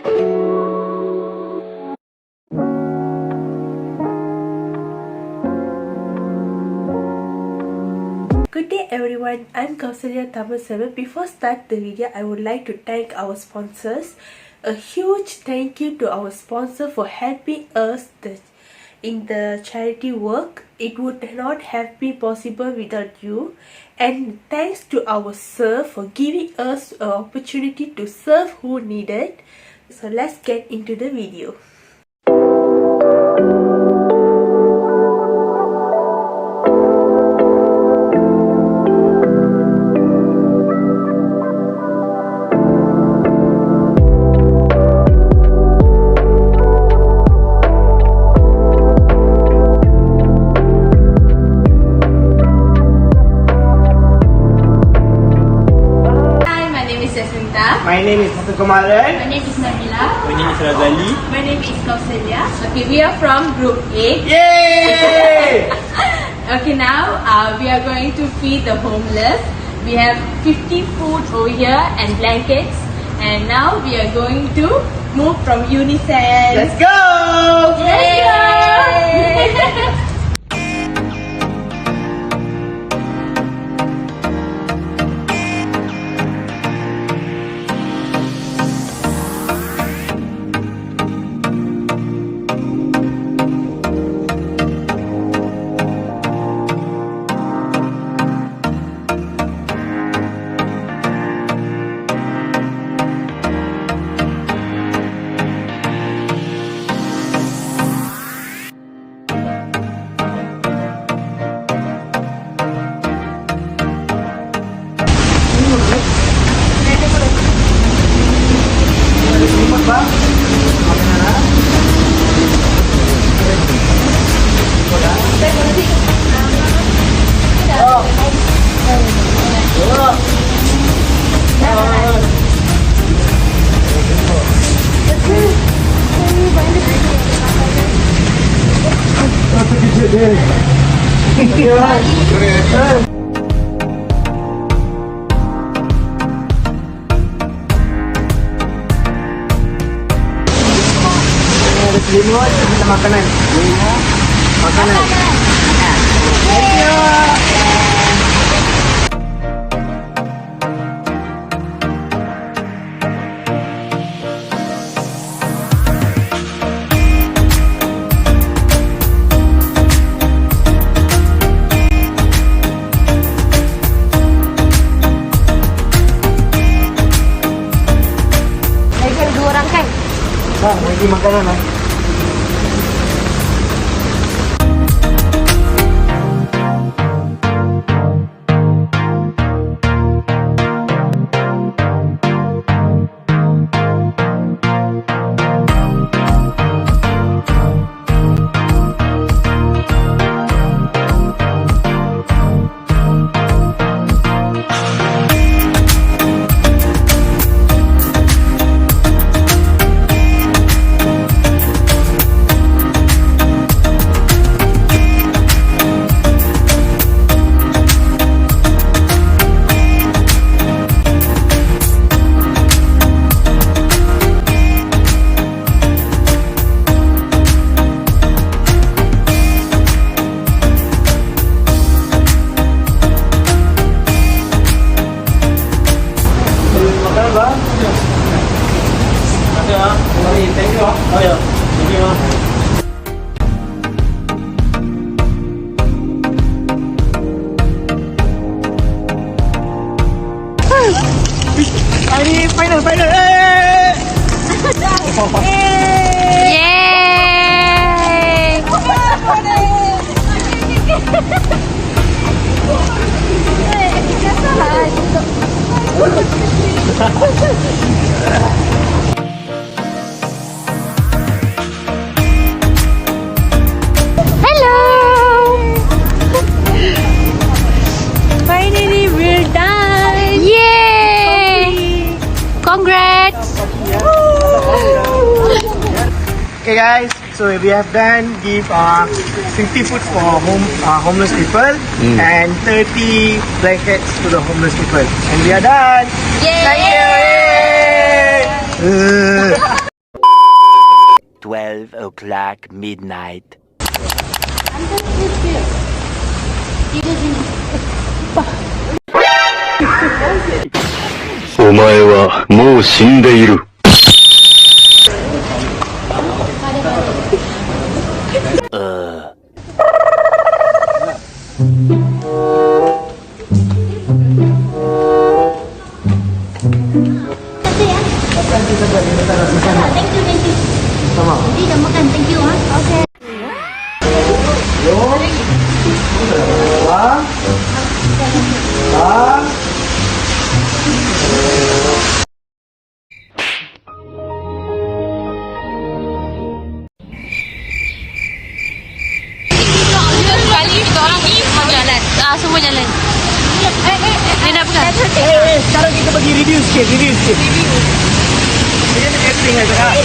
Good day everyone, I'm Kuala. Before start the video, I would like to thank our sponsors. A huge thank you to our sponsor for helping us in the charity work. It would not have been possible without you. And thanks to our sir for giving us an opportunity to serve who needed. So let's get into the video. My name is Kuala. My name is Nabila. My name is Razali. My name is Kausalya. Okay, we are from Group A. Yay! Okay, now we are going to feed the homeless. We have 50 food over here and blankets. And now we are going to move from UNICEF. Let's go! Yay! Selimut, kita makanan. Makanan. Thank you. Lagi makanan lah. Thank you. Oh yeah. Thank you. Ini final. Finally, we're done! Yay! Congrats! Okay guys, so we have done give 50 food for homeless people and 30 blankets to the homeless people, and we are done. Yay! Thank you. Yay! 5 o'clock midnight. お前はもう死んでいる。Semua jalan. Nak pegang. Sekarang kita pergi review sikit. Dia nak catering lah sekarang.